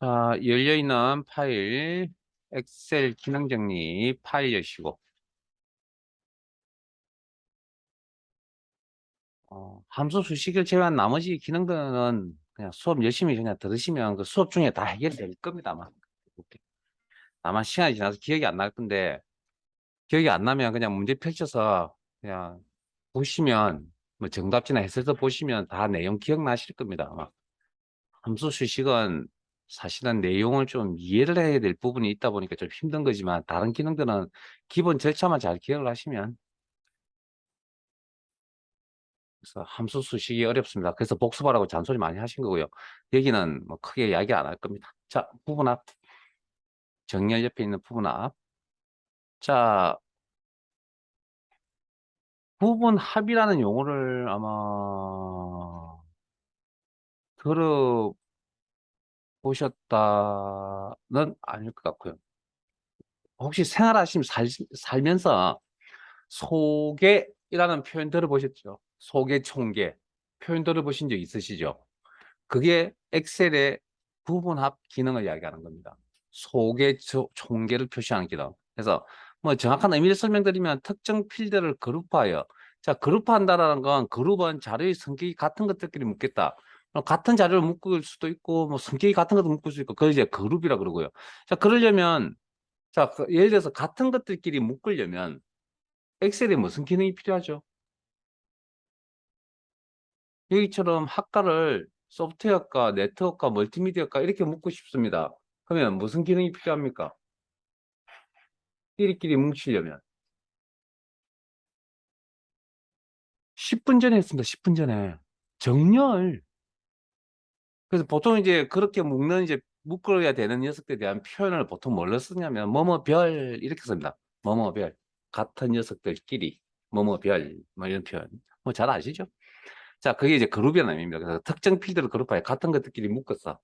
자, 열려있는 파일, 엑셀 기능 정리 파일 여시고, 함수 수식을 제외한 나머지 기능들은 그냥 수업 열심히 그냥 들으시면 그 수업 중에 다 해결될 겁니다, 아마. 다만 시간이 지나서 기억이 안 날 건데, 기억이 안 나면 그냥 문제 펼쳐서 그냥 보시면, 뭐 정답지나 해설서 보시면 다 내용 기억나실 겁니다, 아마. 함수 수식은 사실은 내용을 좀 이해를 해야 될 부분이 있다 보니까 좀 힘든 거지만, 다른 기능들은 기본 절차만 잘 기억을 하시면, 그래서 함수 수식이 어렵습니다. 그래서 복습하라고 잔소리 많이 하신 거고요. 여기는 뭐 크게 이야기 안 할 겁니다. 자, 부분합. 정렬 옆에 있는 부분합. 자, 부분합이라는 용어를 아마 들어보셨다는 아닐 것 같고요. 혹시 생활하시면 살면서 소개이라는 표현 들어보셨죠? 소개, 총계. 표현 들어보신 적 있으시죠? 그게 엑셀의 부분합 기능을 이야기하는 겁니다. 소개, 총계를 표시하는 기능. 그래서 뭐 정확한 의미를 설명드리면 특정 필드를 그룹화하여, 자, 그룹화한다라는 건 그룹은 자료의 성격이 같은 것들끼리 묶겠다. 같은 자료를 묶을 수도 있고 뭐 성격이 같은 것도 묶을 수 있고 그걸 이제 그룹이라 그러고요. 자, 그러려면 자, 예를 들어서 같은 것들끼리 묶으려면 엑셀에 무슨 기능이 필요하죠? 여기처럼 학과를 소프트웨어과, 네트워크과, 멀티미디어과 이렇게 묶고 싶습니다. 그러면 무슨 기능이 필요합니까? 끼리끼리 뭉치려면. 10분 전에 했습니다. 10분 전에. 정렬. 그래서 보통 이제 그렇게 묶는 이제 묶어야 되는 녀석들에 대한 표현을 보통 뭘로 쓰냐면 뭐뭐별 이렇게 씁니다. 뭐뭐별. 같은 녀석들끼리. 뭐뭐별. 뭐 이런 표현. 뭐 잘 아시죠? 자, 그게 이제 그룹이라는 의미입니다. 그래서 특정 필드를 그룹하여 같은 것들끼리 묶었어.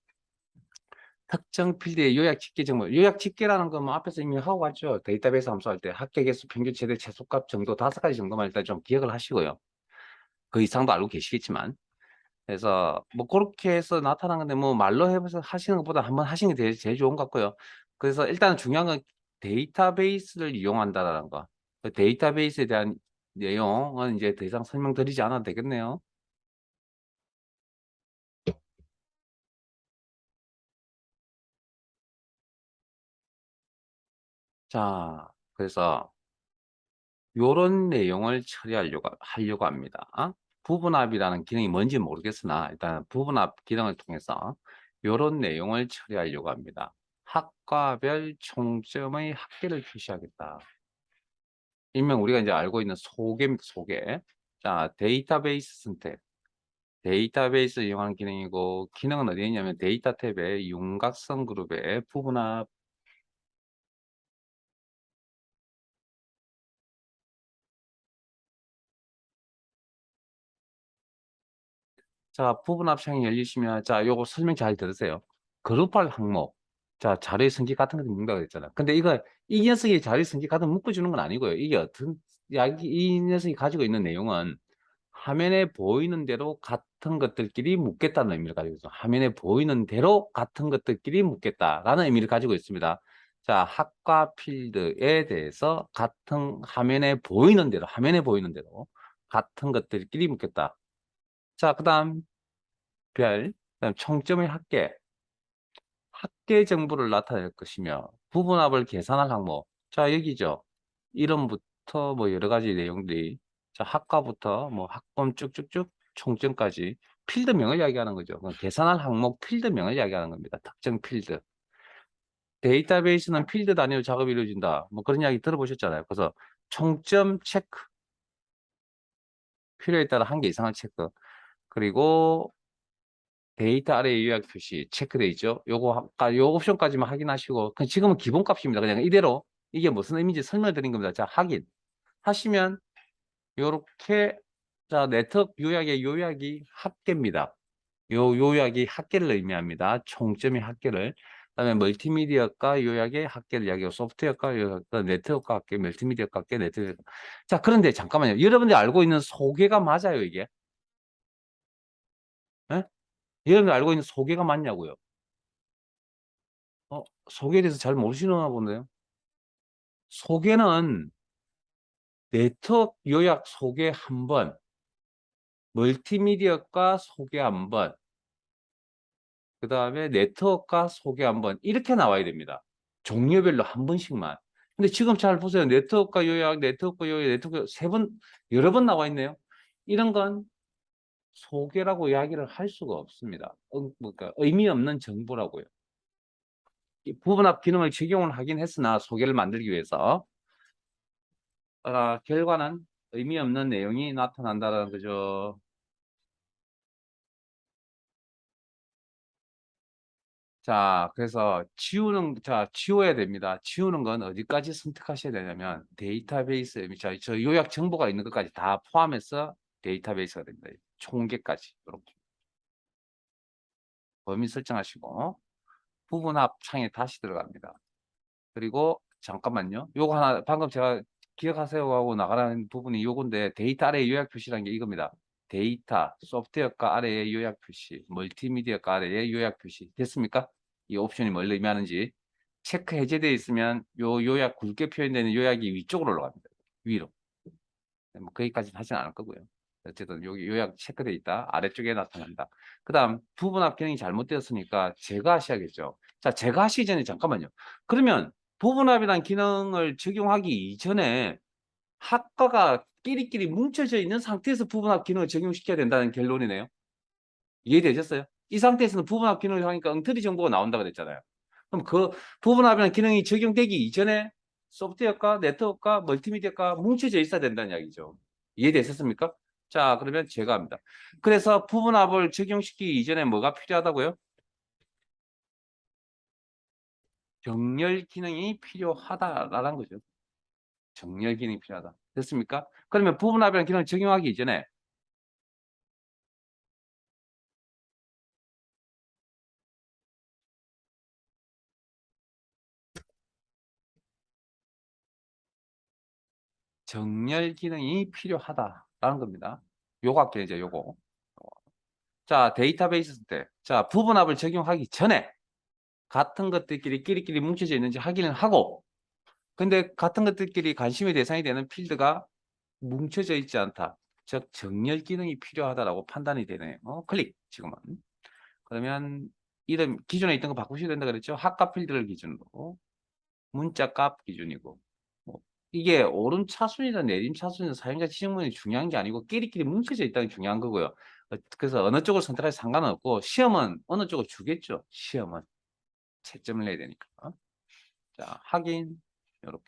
특정 필드의 요약 집계 정보. 요약 집계라는 건 뭐 앞에서 이미 하고 왔죠. 데이터베이스 함수할 때 합계 개수, 평균 최대, 최소값 정도 5가지 정도만 일단 좀 기억을 하시고요. 그 이상도 알고 계시겠지만. 그래서 뭐 그렇게 해서 나타난 건데 뭐 말로 해서 하시는 것보다 한번 하시는 게 제일 좋은 것 같고요. 그래서 일단 중요한 건 데이터베이스를 이용한다라는 거. 그 데이터베이스에 대한 내용은 이제 더 이상 설명드리지 않아도 되겠네요. 자, 그래서 요런 내용을 하려고 합니다. 부분합이라는 기능이 뭔지 모르겠으나 일단 부분합 기능을 통해서 요런 내용을 처리하려고 합니다. 학과별 총점의 합계를 표시하겠다. 일명 우리가 이제 알고 있는 소개입니다. 소개. 자, 데이터베이스 선택. 데이터베이스 이용하는 기능이고 기능은 어디에 있냐면 데이터 탭에 윤곽선 그룹에 부분합. 자, 부분합창이 열리시면, 자, 요거 설명 잘 들으세요. 그룹할 항목. 자, 자료의 성질 같은 것도 묶는다고 했잖아. 근데 이 녀석이 자료의 성질 같은 거 묶어주는 건 아니고요. 이게 이 녀석이 가지고 있는 내용은 화면에 보이는 대로 같은 것들끼리 묶겠다는 의미를 가지고 있어요. 화면에 보이는 대로 같은 것들끼리 묶겠다라는 의미를 가지고 있습니다. 자, 학과 필드에 대해서 화면에 보이는 대로 같은 것들끼리 묶겠다. 자, 그다음 총점의 합계 정보를 나타낼 것이며 부분합을 계산할 항목. 자, 여기죠. 이름부터 뭐 여러 가지 내용들이, 자, 학과부터 뭐 학번 쭉쭉쭉 총점까지 필드명을 이야기하는 거죠. 계산할 항목 필드명을 이야기하는 겁니다. 특정 필드. 데이터베이스는 필드 단위로 작업이 이루어진다. 뭐 그런 이야기 들어보셨잖아요. 그래서 총점 체크, 필요에 따라 한 개 이상을 체크. 그리고 데이터 아래 요약 표시 체크돼 있죠. 요 옵션까지만 확인하시고, 지금은 기본값입니다. 그냥 이대로 이게 무슨 의미인지 설명을 드린 겁니다. 자, 확인 하시면 요렇게, 자, 네트워크 요약의 요약이 합계입니다. 요 요약이 합계를 의미합니다. 총점의 합계를. 그다음에 멀티미디어과 요약의 합계를 이야기하고 소프트웨어과 요약, 네트워크 합계, 멀티미디어과 합계, 네트워크. 자, 그런데 잠깐만요. 여러분들이 알고 있는 소개가 맞아요, 이게? 예? 여러분들이 알고 있는 소개가 맞냐고요? 소개에 대해서 잘 모르시나 본데요. 소개는 네트워크 요약 소개 한 번, 멀티미디어과 소개 한 번, 그 다음에 네트워크과 소개 한 번, 이렇게 나와야 됩니다. 종류별로 한 번씩만. 근데 지금 잘 보세요. 네트워크과 요약, 네트워크 요약, 네트워크 세 번, 여러 번 나와 있네요. 이런 건 소개라고 이야기를 할 수가 없습니다. 그러니까 의미 없는 정보라고요. 이 부분합 기능을 적용을 하긴 했으나 소개를 만들기 위해서 결과는 의미 없는 내용이 나타난다는 거죠. 자, 그래서 지워야 됩니다. 지우는 건 어디까지 선택하셔야 되냐면 데이터베이스, 저 요약 정보가 있는 것까지 다 포함해서 데이터베이스가 됩니다. 총계까지 이렇게 범위 설정하시고 부분합 창에 다시 들어갑니다. 그리고 잠깐만요. 요거 하나 방금 제가 기억하세요 하고 나가라는 부분이 요건데 데이터 아래 요약 표시라는 게 이겁니다. 데이터, 소프트웨어가 아래에 요약 표시, 멀티미디어가 아래에 요약 표시. 됐습니까? 이 옵션이 뭘 의미하는지. 체크 해제되어 있으면 요 요약 굵게 표현되는 요약이 위쪽으로 올라갑니다. 위로. 뭐 거기까지는 하진 않을 거고요. 어쨌든 여기 요약 체크되어 있다. 아래쪽에 나타난다. 그 다음 부분합 기능이 잘못되었으니까 제거하셔야겠죠. 자, 제거하시기 전에 잠깐만요. 그러면 부분합이라는 기능을 적용하기 이전에 학과가 끼리끼리 뭉쳐져 있는 상태에서 부분합 기능을 적용시켜야 된다는 결론이네요. 이해되셨어요? 이 상태에서는 부분합 기능을 하니까 엉터리 정보가 나온다고 그랬잖아요. 그럼 그 부분합이라는 기능이 적용되기 이전에 소프트웨어과 네트워크과 멀티미디어가 뭉쳐져 있어야 된다는 이야기죠. 이해되셨습니까? 자, 그러면 제가 합니다. 그래서 부분합을 적용시키기 이전에 뭐가 필요하다고요? 정렬 기능이 필요하다라는 거죠. 정렬 기능이 필요하다. 됐습니까? 그러면 부분합이라는 기능을 적용하기 이전에 정렬 기능이 필요하다라는 겁니다. 요거 할게요, 이제 요거. 자, 데이터베이스 때. 자, 부분합을 적용하기 전에 같은 것들끼리 끼리끼리 뭉쳐져 있는지 확인을 하고, 근데 같은 것들끼리 관심의 대상이 되는 필드가 뭉쳐져 있지 않다. 즉, 정렬 기능이 필요하다라고 판단이 되네요. 클릭, 지금은. 그러면 이름, 기존에 있던 거 바꾸셔야 된다 그랬죠? 학과 필드를 기준으로. 문자 값 기준이고. 뭐, 이게 오름 차순이나 내림 차순이나 사용자 지정문이 중요한 게 아니고 끼리끼리 뭉쳐져 있다는 게 중요한 거고요. 그래서 어느 쪽을 선택하지 상관은 없고 시험은 어느 쪽을 주겠죠. 시험은 채점을 내야 되니까. 자, 확인. 이렇게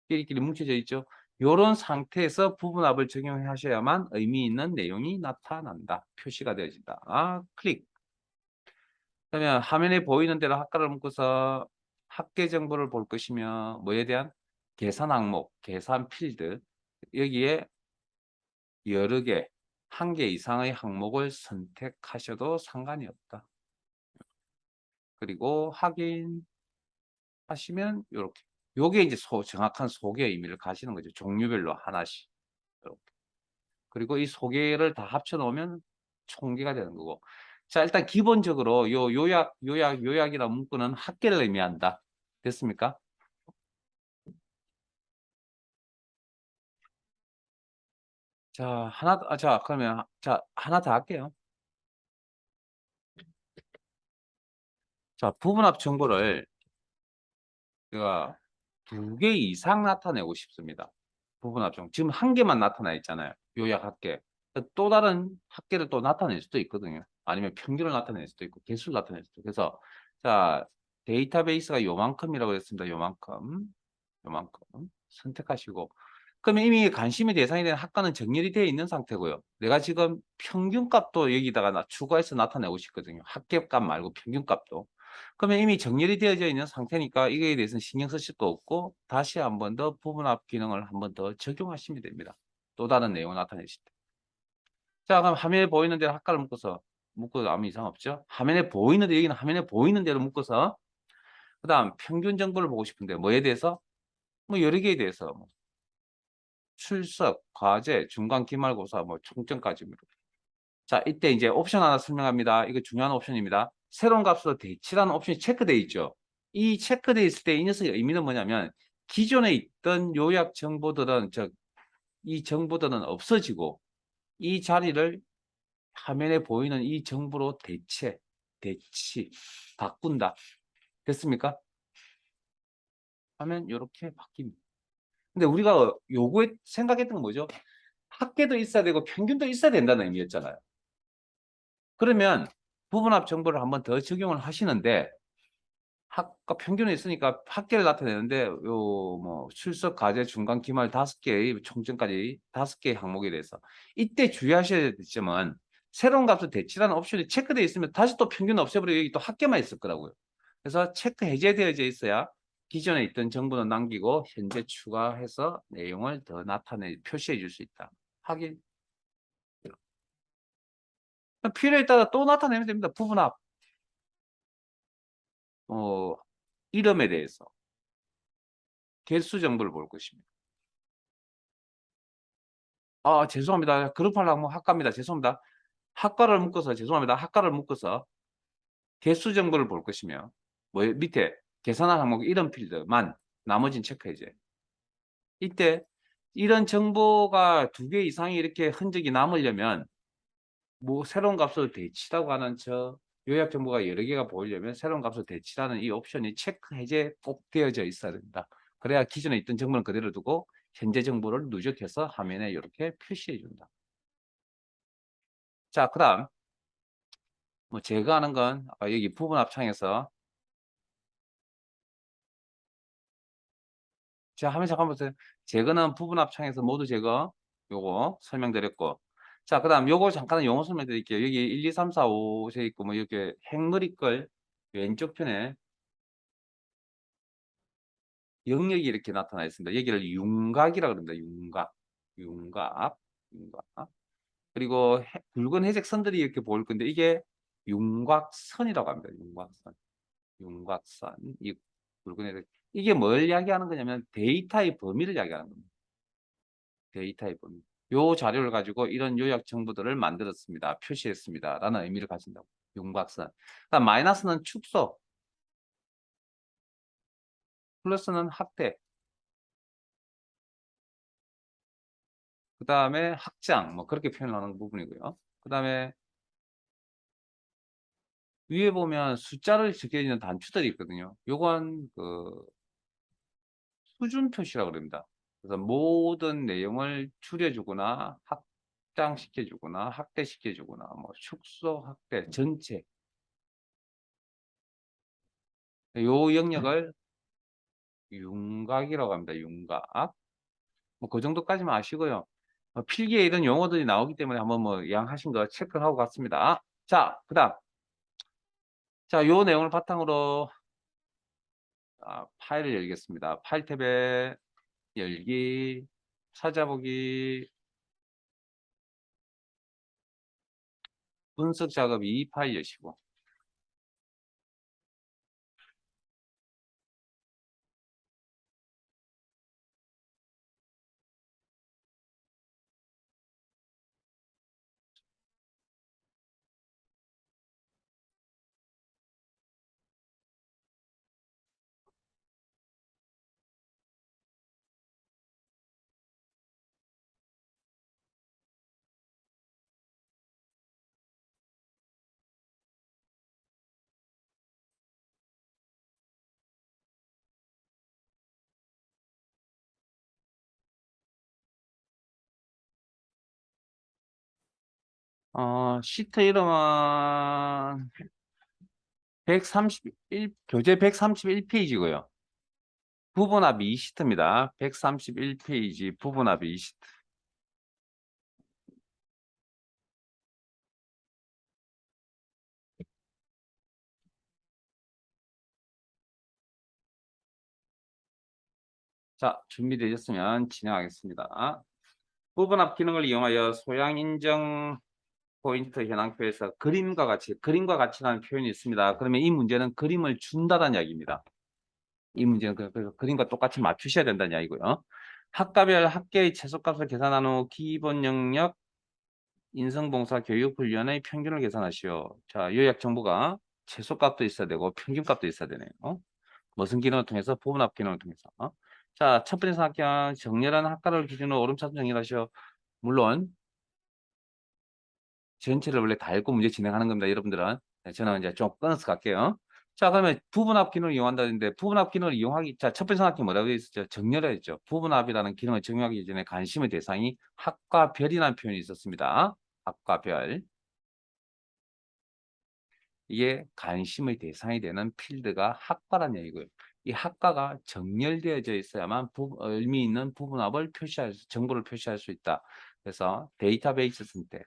끼리끼리 뭉쳐져 있죠. 이런 상태에서 부분합을 적용하셔야만 의미 있는 내용이 나타난다. 표시가 되어진다. 클릭. 그러면 화면에 보이는 대로 학과를 묶어서 학계 정보를 볼 것이며 뭐에 대한 계산 항목, 계산 필드 여기에 여러 개, 한 개 이상의 항목을 선택하셔도 상관이 없다. 그리고 확인하시면 이렇게 요게 이제 정확한 소개 의미를 가시는 거죠. 종류별로 하나씩. 이렇게. 그리고 이 소개를 다 합쳐 놓으면 총계가 되는 거고. 자, 일단 기본적으로 요약이라는 문구는 학계를 의미한다. 됐습니까? 자, 자, 그러면, 자, 하나 더 할게요. 자, 부분합 정보를 제가 두 개 이상 나타내고 싶습니다. 부분합 정보. 지금 한 개만 나타나 있잖아요. 요약 학계. 또 다른 학계를 또 나타낼 수도 있거든요. 아니면 평균을 나타낼 수도 있고, 개수를 나타낼 수도 있고. 그래서, 자, 데이터베이스가 요만큼이라고 했습니다. 요만큼. 선택하시고. 그러면 이미 관심의 대상이 되는 학과는 정렬이 되어 있는 상태고요. 내가 지금 평균값도 여기다가 추가해서 나타내고 싶거든요. 합계값 말고 평균값도. 그러면 이미 정렬이 되어져 있는 상태니까 이거에 대해서는 신경 쓰실 거 없고 다시 한 번 더 부분합 기능을 한 번 더 적용하시면 됩니다. 또 다른 내용을 나타내실 때. 자, 그럼 화면에 보이는 대로 학과를 묶어도 아무 이상 없죠? 화면에 보이는데 여기는 화면에 보이는 대로 묶어서 그다음 평균 정보를 보고 싶은데 뭐에 대해서? 뭐 여러 개에 대해서 뭐 출석, 과제, 중간 기말고사, 뭐 총점까지. 자, 이때 이제 옵션 하나 설명합니다. 이거 중요한 옵션입니다. 새로운 값으로 대치라는 옵션이 체크되어 있죠. 이 체크되어 있을 때 이 녀석의 의미는 뭐냐면 기존에 있던 요약 정보들은 이 정보들은 없어지고 이 자리를 화면에 보이는 이 정보로 대치, 바꾼다. 됐습니까? 하면 이렇게 바뀝니다. 근데 우리가 요거에 생각했던 건 뭐죠? 합계도 있어야 되고 평균도 있어야 된다는 의미였잖아요. 그러면 부분합 정보를 한번 더 적용을 하시는데 합과 평균이 있으니까 합계를 나타내는데 요 뭐 출석 과제 중간 기말 5개의 총점까지 5개의 항목에 대해서 이때 주의하셔야 될 점은 새로운 값을 대치라는 옵션이 체크되어 있으면 다시 또 평균 없애버리고 여기 또 합계만 있을 거라고요. 그래서 체크 해제되어져 있어야 기존에 있던 정보는 남기고 현재 추가해서 내용을 더 표시해 줄 수 있다. 확인. 필요에 따라 또 나타내면 됩니다. 부분합. 이름에 대해서 개수 정보를 볼 것입니다. 아, 죄송합니다. 그룹하려면 학과입니다. 죄송합니다. 학과를 묶어서 죄송합니다. 학과를 묶어서 개수 정보를 볼 것이며 뭐 밑에 계산할 항목 이름 필드만 나머지는 체크해제. 이때 이런 정보가 2개 이상이 이렇게 흔적이 남으려면 뭐 새로운 값을 대치라고 하는 요약 정보가 여러 개가 보이려면 새로운 값을 대치라는 이 옵션이 체크 해제 꼭 되어져 있어야 됩니다. 그래야 기존에 있던 정보는 그대로 두고 현재 정보를 누적해서 화면에 이렇게 표시해 준다. 자, 그다음 뭐 제거하는 건 여기 부분 합창에서 자, 화면 잠깐 보세요. 제거는 부분 합창에서 모두 제거 요거 설명드렸고 자, 그다음 요거 잠깐 용어 설명드릴게요. 여기 1, 2, 3, 4, 5 돼 있고 뭐 이렇게 행머리글 왼쪽 편에 영역이 이렇게 나타나 있습니다. 여기를 윤곽이라고 합니다. 윤곽. 그리고 붉은 회색 선들이 이렇게 보일 건데 이게 윤곽선이라고 합니다. 윤곽선. 이 붉은 회색. 이게 뭘 이야기하는 거냐면 데이터의 범위를 이야기하는 겁니다. 데이터의 범위. 요 자료를 가지고 이런 요약 정보들을 만들었습니다. 표시했습니다. 라는 의미를 가진다고. 윤곽선. 그다음 마이너스는 축소. 플러스는 확대. 그 다음에 확장, 뭐 그렇게 표현하는 부분이고요. 그 다음에 위에 보면 숫자를 적혀 있는 단추들이 있거든요. 요건 수준 표시라고 그럽니다. 그래서 모든 내용을 줄여주거나 확장시켜주거나 확대시켜주거나 뭐 축소, 확대, 전체 요 영역을 윤곽이라고 합니다. 윤곽. 뭐 그 정도까지만 아시고요. 필기에 이런 용어들이 나오기 때문에 한번 뭐 양하신 거 체크하고 갔습니다. 자, 그다음 자, 요 내용을 바탕으로 파일을 열겠습니다. 파일 탭에 열기, 찾아보기, 분석 작업 이 파일 여시고 시트 이름은 교재 131페이지고요. 부분합 2시트입니다. 131페이지 부분합 2시트. 자, 준비되셨으면 진행하겠습니다. 부분합 기능을 이용하여 소양 인정 포인트 현황표에서 그림과 같이라는 표현이 있습니다. 그러면 이 문제는 그림을 준다는 이야기입니다. 이 문제는 그림과 똑같이 맞추셔야 된다는 이야기고요. 학과별 합계의 최소값을 계산한 후 기본 영역 인성봉사 교육훈련의 평균을 계산하시오. 자, 요약 정보가 최소값도 있어야 되고 평균값도 있어야 되네요. 무슨 기능을 통해서? 부분합 기능을 통해서. 자, 첫 번째 사각형 정렬한 학과를 기준으로 오름차순 정렬하시오. 물론 전체를 원래 다 읽고 문제 진행하는 겁니다, 여러분들은. 네, 저는 이제 좀 끊어서 갈게요. 자, 그러면 부분합 기능을 이용한다는데 부분합 기능을 이용하기, 자, 첫 번째 사각형 뭐라고 되어 있었죠? 정렬했죠. 부분합이라는 기능을 적용하기 이전에 관심의 대상이 학과 별이라는 표현이 있었습니다. 학과 별. 이게 관심의 대상이 되는 필드가 학과란 얘기고요. 이 학과가 정렬되어져 있어야만 의미 있는 부분합을 정보를 표시할 수 있다. 그래서 데이터베이스 선택,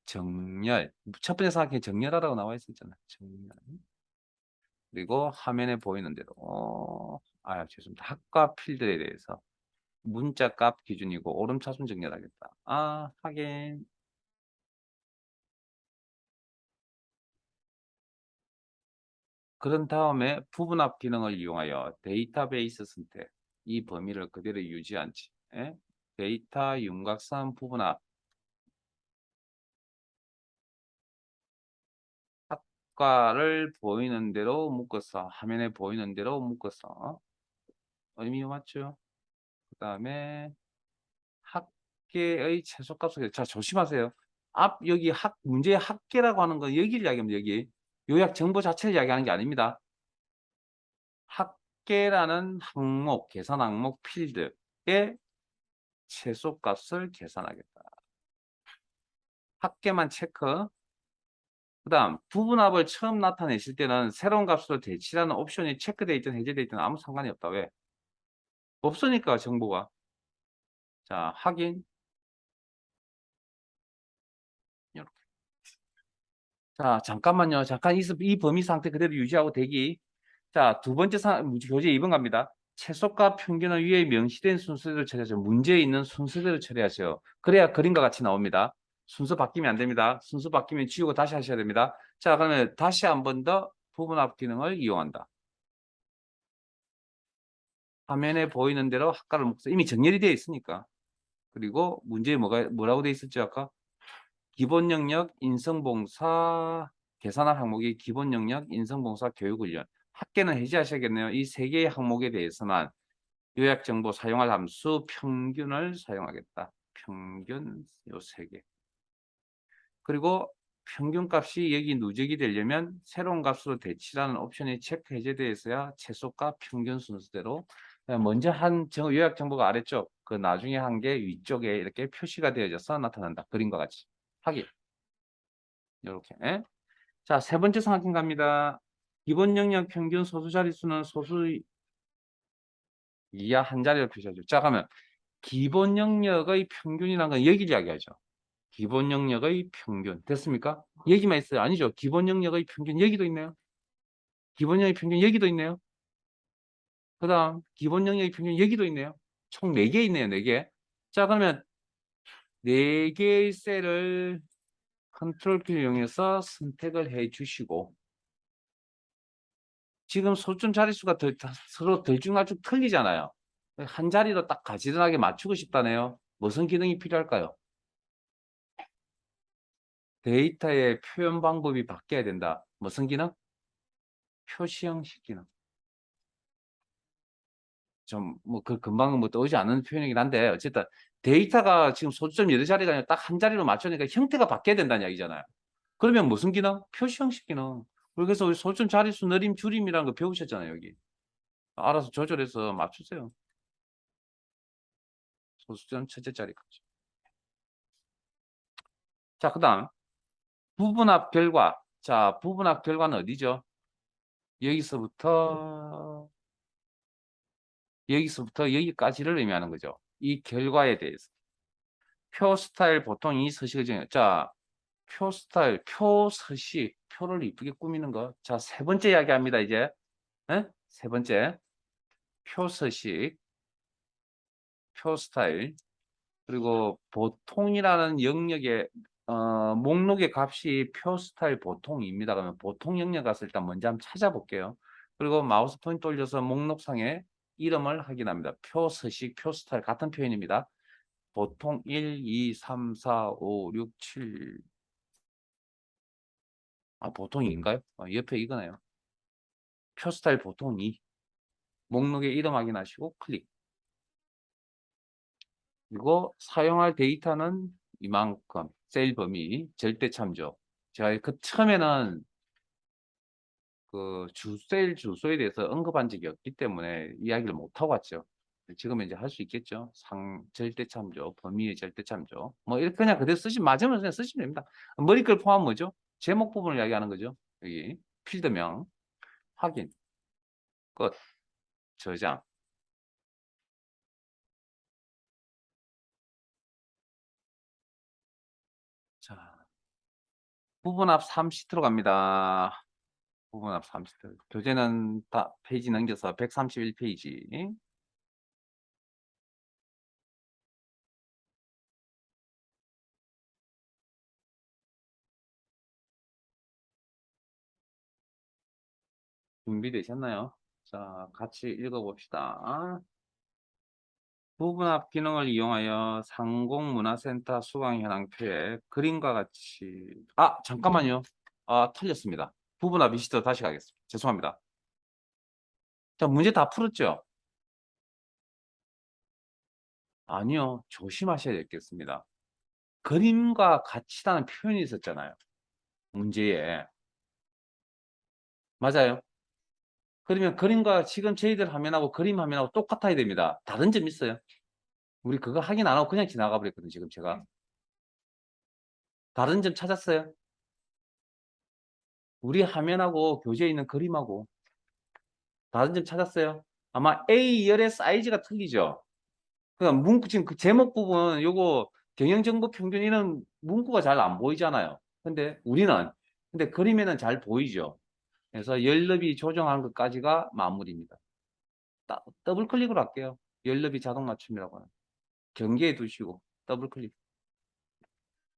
정렬, 첫 번째 사각형에 정렬하라고 나와 있었잖아요. 정렬. 그리고 화면에 보이는 대로, 죄송합니다. 학과 필드에 대해서 문자값 기준이고 오름차순 정렬하겠다. 확인. 그런 다음에 부분합 기능을 이용하여 데이터베이스 선택, 이 범위를 그대로 유지한 채 데이터 윤곽선 부분합 학과를 보이는 대로 묶어서 화면에 보이는 대로 묶어서 의미 맞죠? 그 다음에 학계의 최소값을 자 조심하세요. 여기 문제의 학계라고 하는 건 여기를 이야기합니다. 여기 요약 정보 자체를 이야기하는 게 아닙니다. 학계라는 항목, 계산 항목 필드의 최소값을 계산하겠다. 학계만 체크. 그 다음 부분합을 처음 나타내실 때는 새로운 값으로 대치라는 옵션이 체크되어 있든 해제되어 있든 아무 상관이 없다. 왜? 없으니까 정보가. 자, 확인. 이렇게. 자, 잠깐만요. 잠깐 이 범위 상태 그대로 유지하고 대기. 자, 두 번째 교재 2번 갑니다. 최소값 평균은 위에 명시된 순서대로 처리하세요. 문제에 있는 순서대로 처리하세요. 그래야 그림과 같이 나옵니다. 순서 바뀌면 안 됩니다. 순서 바뀌면 지우고 다시 하셔야 됩니다. 자, 그러면 다시 한 번 더 부분합 기능을 이용한다. 화면에 보이는 대로 학과를 묶어서 이미 정렬이 되어 있으니까. 그리고 문제에 뭐라고 되어 있었죠, 아까? 기본 영역, 인성봉사, 계산할 항목이 기본 영역, 인성봉사, 교육훈련. 학계는 해제하셔야겠네요. 이 세 개의 항목에 대해서만 요약정보 사용할 함수 평균을 사용하겠다. 평균 요 세 개. 그리고 평균값이 여기 누적이 되려면 새로운 값으로 대치라는 옵션이 체크 해제되어 있어야 최소값 평균 순서대로 먼저 한 요약 정보가 아래쪽 그 나중에 한 게 위쪽에 이렇게 표시가 되어져서 나타난다. 그림과 같이. 확인. 이렇게. 자, 세 번째 사각형 갑니다. 기본 영역 평균 소수 자릿수는 소수 이하 한 자리를 표시하죠. 자, 그러면 기본 영역의 평균이라는 건 여기를 이야기하죠. 기본 영역의 평균. 됐습니까? 여기만 있어요. 아니죠. 기본 영역의 평균 여기도 있네요. 기본 영역의 평균 여기도 있네요. 그 다음 기본 영역의 평균 여기도 있네요. 총 4개 있네요. 4개. 자, 그러면 4개의 셀을 컨트롤 키를 이용해서 선택을 해 주시고 지금 소점 자릿수가 서로 들쭉날쭉 틀리잖아요. 한 자리로 딱 가지런하게 맞추고 싶다네요. 무슨 기능이 필요할까요? 데이터의 표현 방법이 바뀌어야 된다. 무슨 기능? 표시 형식 기능. 좀 금방 떠오르지 않는 표현이긴 한데 어쨌든 데이터가 지금 소점 여러 자리가 아니라 딱 한 자리로 맞추니까 형태가 바뀌어야 된다는 이야기잖아요. 그러면 무슨 기능? 표시 형식 기능. 그래서 우리 소점 자릿수 늘림 줄임이라는 거 배우셨잖아요, 여기. 알아서 조절해서 맞추세요. 소수점 첫째 자리까지. 자, 그다음 부분합 결과. 자, 부분합 결과는 어디죠? 여기서부터 여기까지를 의미하는 거죠. 이 결과에 대해서. 표 스타일 보통 이 서식을 정해요. 자, 표 스타일, 표 서식, 표를 이쁘게 꾸미는 거. 자, 세 번째 이야기합니다, 이제. 세 번째. 표 서식, 표 스타일. 그리고 보통이라는 영역의 목록의 값이 표 스타일 보통입니다. 그러면 보통 영역 값을 일단 먼저 한번 찾아볼게요. 그리고 마우스 포인트 올려서 목록상에 이름을 확인합니다. 표 서식, 표 스타일 같은 표현입니다. 보통 1, 2, 3, 4, 5, 6, 7 아, 보통인가요? 옆에 이거네요. 표 스타일 보통 2. 목록에 이름 확인하시고 클릭. 그리고 사용할 데이터는 이만큼. 세일 범위, 절대 참조. 제가 그 처음에는 그 세일 주소에 대해서 언급한 적이 없기 때문에 이야기를 못 하고 왔죠. 지금은 이제 할 수 있겠죠. 절대 참조, 범위의 절대 참조. 뭐 이렇게 그냥 그대로 맞으면 그냥 쓰시면 됩니다. 머리글 포함 뭐죠? 제목 부분을 이야기하는 거죠. 여기 필드명 확인, 끝, 저장. 자, 부분 앞 3시트로 갑니다. 부분 앞 3시트. 교재는 다 페이지 넘겨서 131페이지. 준비되셨나요? 자, 같이 읽어봅시다. 부분 앞 기능을 이용하여 상공문화센터 수강 현황표에 그림과 같이 잠깐만요. 틀렸습니다. 부분 앞 이시트 다시 가겠습니다. 죄송합니다. 자, 문제 다 풀었죠? 아니요. 조심하셔야 되겠습니다. 그림과 같이라는 표현이 있었잖아요. 문제에. 맞아요. 그러면 그림과 지금 저희들 화면하고 그림 화면하고 똑같아야 됩니다. 다른 점 있어요? 우리 그거 확인 안 하고 그냥 지나가 버렸거든요. 지금 제가. 다른 점 찾았어요? 우리 화면하고 교재에 있는 그림하고 다른 점 찾았어요? 아마 A열의 사이즈가 틀리죠. 그러니까 문구 지금 그 제목 부분 요거 경영정보 평균 이런 문구가 잘 안 보이잖아요. 근데 그림에는 잘 보이죠. 그래서 열너비 조정하는 것까지가 마무리입니다. 더블 클릭으로 할게요. 열너비 자동 맞춤이라고 하는. 경계에 두시고 더블 클릭.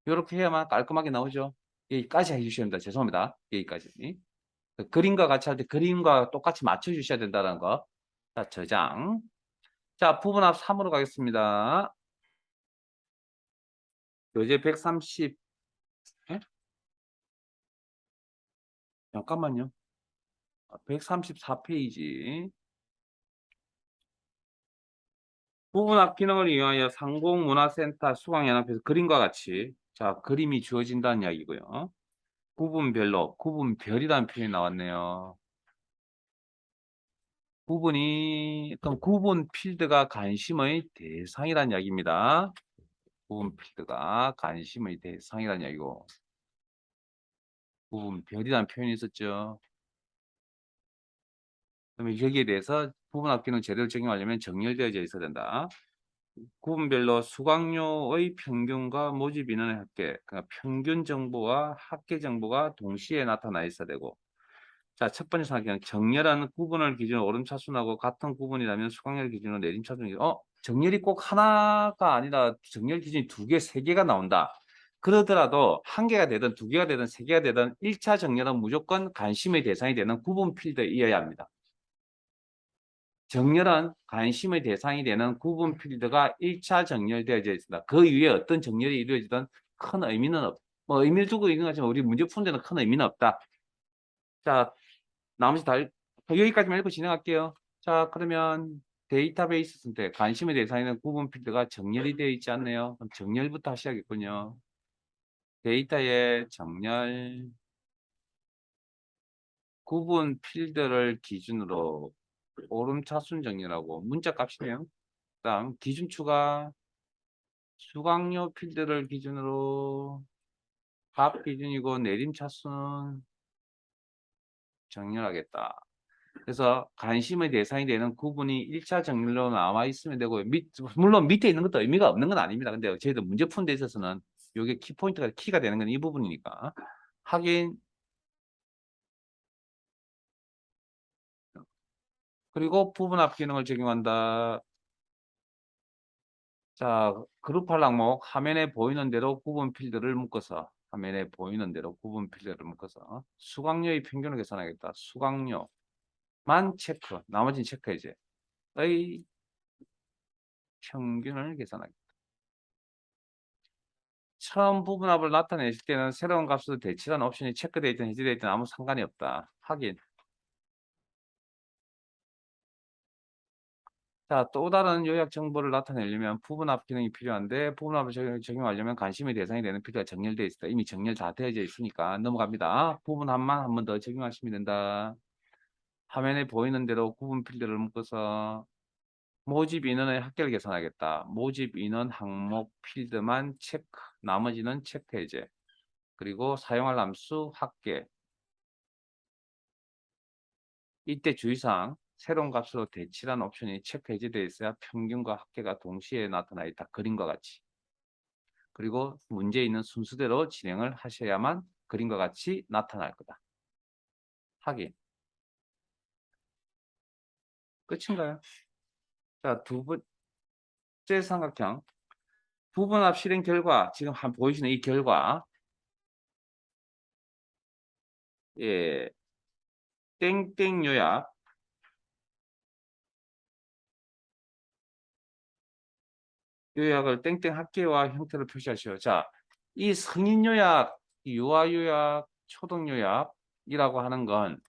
이렇게 해야만 깔끔하게 나오죠. 여기까지 해주셔야 됩니다. 죄송합니다. 여기까지. 그 그림과 같이 할 때 그림과 똑같이 맞춰주셔야 된다는 거. 자, 저장. 자, 부분 앞 3으로 가겠습니다. 교재 130. 예? 잠깐만요. 134페이지. 부분 앞 기능을 이용하여 상공문화센터 수강연합에서 그림과 같이 그림이 주어진다는 이야기고요. 구분별로 구분별이라는 표현이 나왔네요. 그럼 구분 필드가 관심의 대상이라는 이야기입니다. 구분 필드가 관심의 대상이라는 이야기고 구분별이라는 표현이 있었죠. 그러면 여기에 대해서 부분 앞 기능 제대로 적용하려면 정렬되어져 있어야 된다. 구분별로 수강료의 평균과 모집 인원의 합계, 그러니까 평균 정보와 합계 정보가 동시에 나타나 있어야 되고, 자, 첫 번째 사항은 정렬하는 구분을 기준으로 오름차순하고 같은 구분이라면 수강료 기준으로 내림차순. 정렬이 꼭 하나가 아니라 정렬 기준이 2개, 3개가 나온다. 그러더라도 1개가 되든 2개가 되든 3개가 되든 1차 정렬은 무조건 관심의 대상이 되는 구분 필드이어야 합니다. 정렬은 관심의 대상이 되는 구분 필드가 1차 정렬되어져 있습니다. 그 위에 어떤 정렬이 이루어지든 큰 의미는 뭐 의미를 두고 있는 거지만 우리 문제 푸는 데는 큰 의미는 없다. 자, 나머지 여기까지만 읽고 진행할게요. 자, 그러면 데이터베이스 선택, 관심의 대상에는 구분 필드가 정렬이 되어 있지 않네요. 그럼 정렬부터 하셔야겠군요. 데이터의 정렬, 구분 필드를 기준으로 오름차순 정렬하고 문자 값이네요. 다음 기준 추가, 수강료 필드를 기준으로 값 기준이고 내림차순 정렬하겠다. 그래서 관심의 대상이 되는 구분이 1차 정렬로 나와 있으면 되고 물론 밑에 있는 것도 의미가 없는 건 아닙니다. 근데 저희들 문제 푸는 데 있어서는 이게 키포인트가 키가 되는 건 이 부분이니까 확인. 그리고 부분 앞 기능을 적용한다. 자, 그룹할 항목 화면에 보이는 대로 구분 필드를 묶어서 화면에 보이는 대로 구분 필드를 묶어서 수강료의 평균을 계산하겠다. 수강료만 체크, 나머지는 체크해야지. 의 평균을 계산하겠다. 처음 부분합을 나타내실 때는 새로운 값으로 대치라는 옵션이 체크되어 있든 해제되어 있든 아무 상관이 없다. 확인. 자, 또 다른 요약 정보를 나타내려면 부분합 기능이 필요한데 부분합을 적용하려면 관심의 대상이 되는 필요가 정렬되어 있다. 이미 정렬 다 되어져 있으니까 넘어갑니다. 부분합만 한 번 더 적용하시면 된다. 화면에 보이는 대로 구분 필드를 묶어서 모집 인원의 합계를 계산하겠다. 모집 인원 항목 필드만 체크, 나머지는 체크 해제. 그리고 사용할 함수 합계. 이때 주의사항, 새로운 값으로 대치란 옵션이 체크 해제되어 있어야 평균과 합계가 동시에 나타나 있다. 그림과 같이. 그리고 문제 있는 순서대로 진행을 하셔야만 그림과 같이 나타날 거다. 확인. 끝인가요? 자, 두 번째 삼각형. 부분합 실행 결과, 지금 보이시는 이 결과, 예, 땡땡 요약, 요약을 땡땡 합계와 형태로 표시하시오. 자, 이 성인 요약, 유아 요약, 초등 요약이라고 하는 건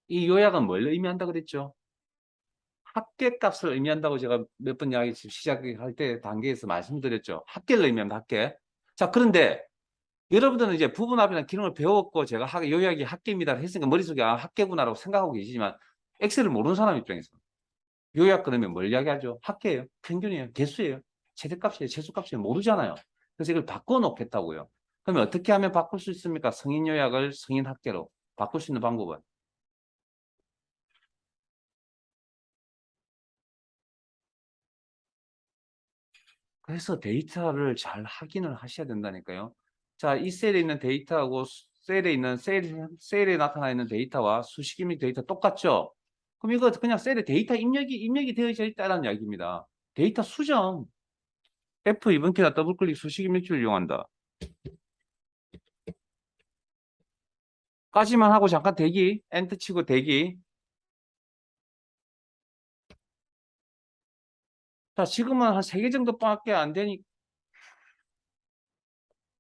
이 요약은 뭘 의미한다 그랬죠? 합계값을 의미한다고 제가 몇 번 이야기 시작할 때 단계에서 말씀드렸죠. 합계를 의미합니다. 합계. 자, 그런데 여러분들은 이제 부분합이라는 기능을 배웠고 제가 요약이 합계입니다 했으니까 머릿속에 합계구나라고 생각하고 계시지만 엑셀을 모르는 사람 입장에서 요약 그러면 뭘 이야기하죠? 합계예요. 평균이에요. 개수예요. 최대값이에요. 최소값이에요. 모르잖아요. 그래서 이걸 바꿔놓겠다고요. 그러면 어떻게 하면 바꿀 수 있습니까? 성인 요약을 성인 합계로 바꿀 수 있는 방법은? 그래서 데이터를 잘 확인을 하셔야 된다니까요. 자, 이 셀에 있는 데이터하고 셀에 나타나 있는 데이터와 수식입력 데이터 똑같죠? 그럼 이거 그냥 셀에 데이터 입력이 되어져 있다는 이야기입니다. 데이터 수정. F2번 키나 더블클릭 수식입력지를 이용한다. 까지만 하고 잠깐 대기. 엔터 치고 대기. 자, 지금은 한 3개 정도밖에 안 되니,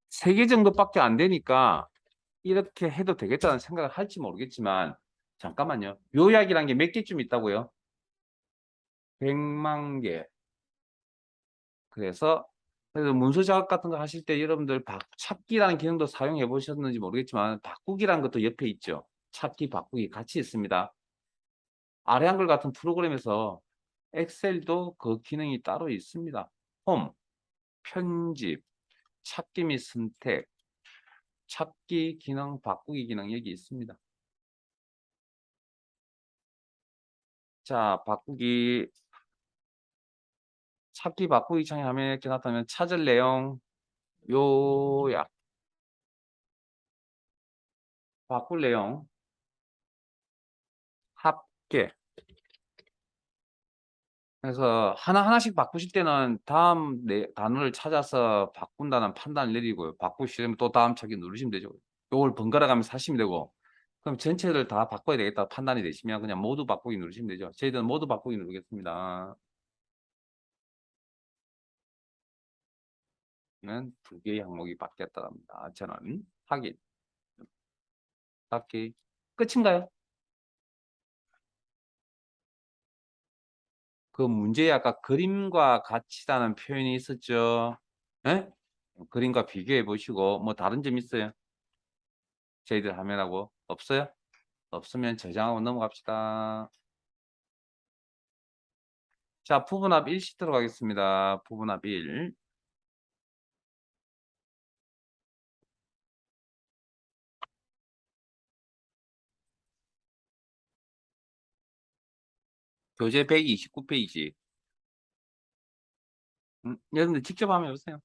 3개 정도밖에 안 되니까 이렇게 해도 되겠다는 생각을 할지 모르겠지만, 잠깐만요. 요약이란 게 몇 개쯤 있다고요? 100만 개. 그래서 문서 작업 같은 거 하실 때 여러분들 찾기라는 기능도 사용해 보셨는지 모르겠지만, 바꾸기라는 것도 옆에 있죠. 찾기, 바꾸기 같이 있습니다. 아래 한글 같은 프로그램에서 엑셀도 그 기능이 따로 있습니다. 홈, 편집, 찾기 및 선택, 찾기 기능, 바꾸기 기능 여기 있습니다. 자, 찾기 바꾸기 창에 화면에 이렇게 나타나면 찾을 내용, 요약, 바꿀 내용, 합계. 그래서 하나하나씩 바꾸실 때는 다음 단어를 찾아서 바꾼다는 판단을 내리고요. 바꾸시려면 또 다음 찾기 누르시면 되죠. 요걸 번갈아 가면서 하시면 되고, 그럼 전체를 다 바꿔야 되겠다 판단이 되시면 그냥 모두 바꾸기 누르시면 되죠. 저희들은 모두 바꾸기 누르겠습니다. 는 2개의 항목이 바뀌었다 합니다. 저는 확인, 닫기. 끝인가요? 그 문제에 아까 그림과 같이라는 표현이 있었죠. 예? 그림과 비교해 보시고 뭐 다른 점 있어요? 저희들 화면하고 없어요? 없으면 저장하고 넘어갑시다. 자, 부분합 1 씻도록 하겠습니다. 부분합 1. 교재 129페이지. 여러분들 직접 한번 해보세요.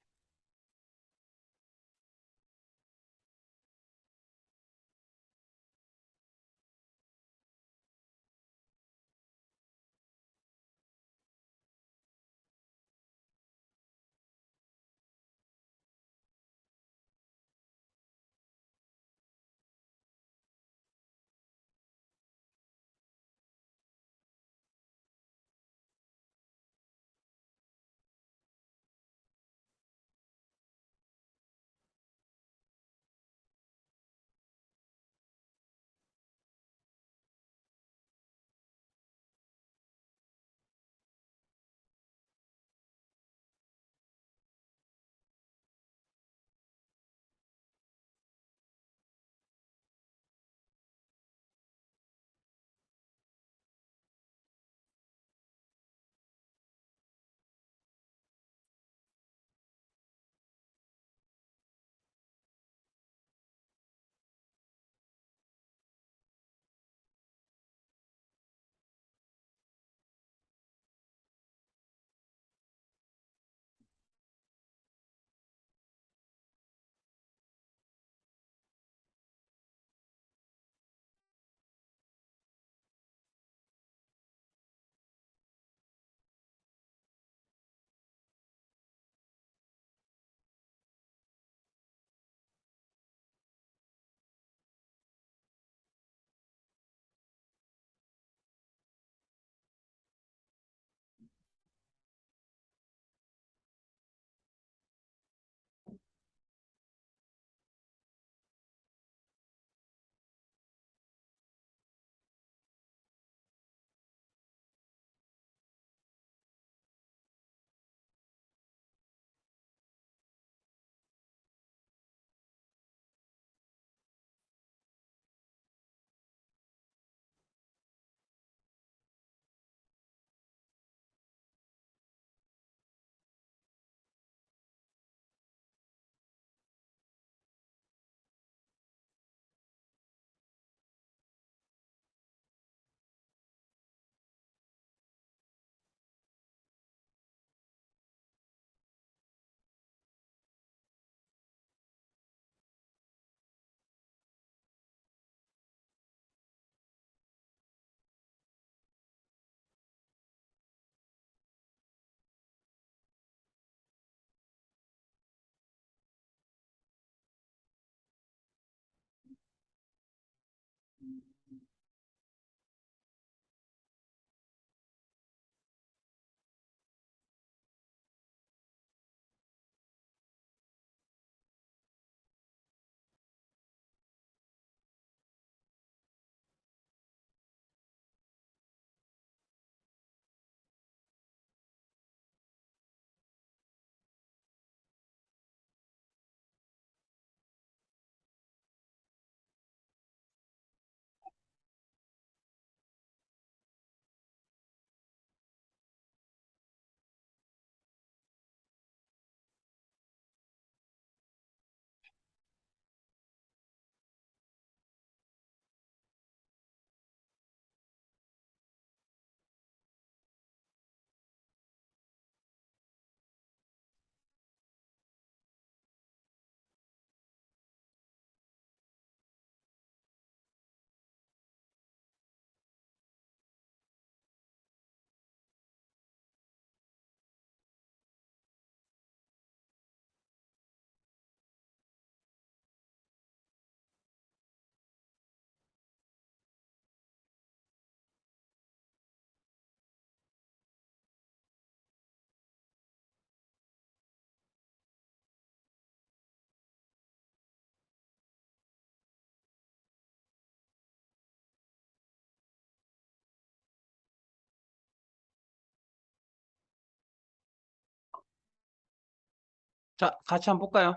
자, 같이 한번 볼까요?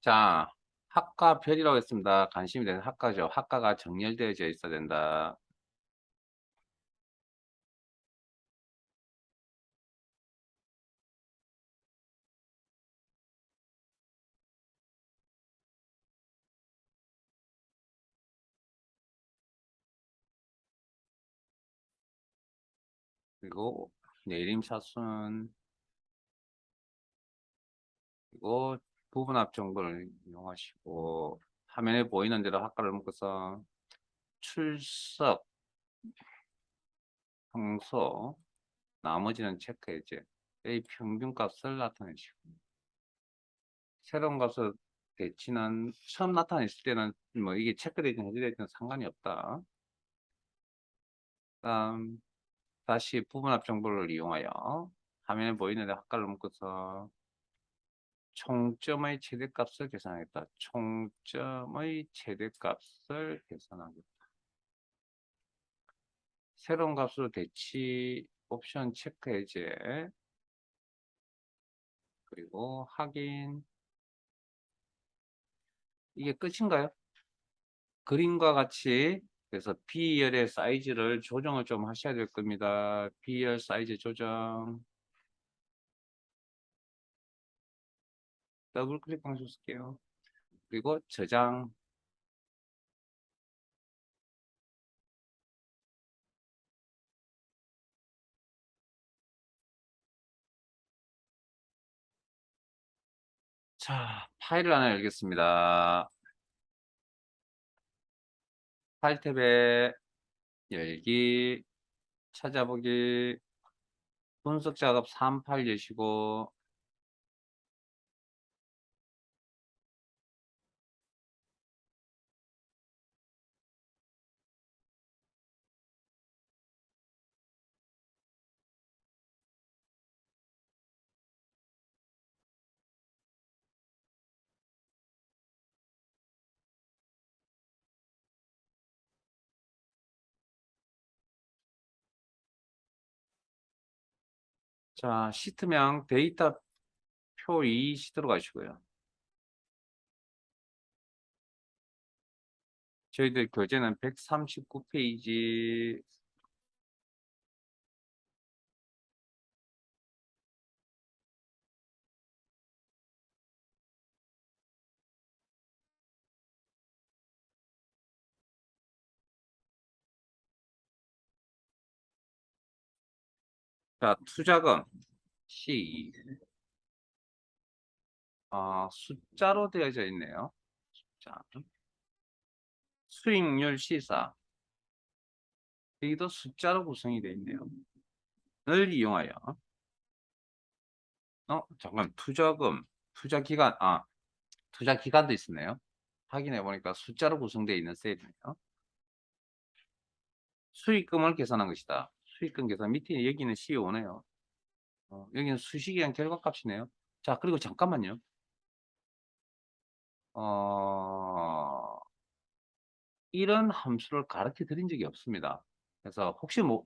자, 학과별이라고 했습니다. 관심이 되는 학과죠. 학과가 정렬되어져 있어야 된다. 그리고 내림차순, 그리고 부분합 정보를 이용하시고 화면에 보이는 대로 학과를 묶어서 출석, 평소, 나머지는 체크해제. 의 평균값을 나타내시고 새로운 값을 대치는 처음 나타냈을 때는 뭐 이게 체크되든 해제되든 상관이 없다. 다음 다시 부분합 정보를 이용하여 화면에 보이는 학과를 묶어서 총점의 최대값을 계산하겠다. 총점의 최대값을 계산하겠다. 새로운 값으로 대치 옵션 체크 해제 그리고 확인. 이게 끝인가요? 그림과 같이 그래서 B열의 사이즈를 조정을 좀 하셔야 될 겁니다. B열 사이즈 조정. 더블 클릭 방식 쓸게요. 그리고 저장. 자, 파일을 하나 열겠습니다. 파일 탭에 열기, 찾아보기, 분석 작업 38 여시고 자, 시트명 데이터 표 2 시트로 가시고요. 저희들 교재는 139페이지. 자, 투자금 C. 숫자로 되어져 있네요. 자, 수익률 시사. 여기도 숫자로 구성이 되어 있네요. 를 이용하여 잠깐 투자금, 투자기간, 투자기간도 있었네요. 확인해 보니까 숫자로 구성되어 있는 셀이네요. 수익금을 계산한 것이다. 수익금 계산 밑에 여기는 CO네요. 여기는 수식이한 결과값이네요. 자, 그리고 잠깐만요. 이런 함수를 가르쳐 드린 적이 없습니다. 그래서 혹시 뭐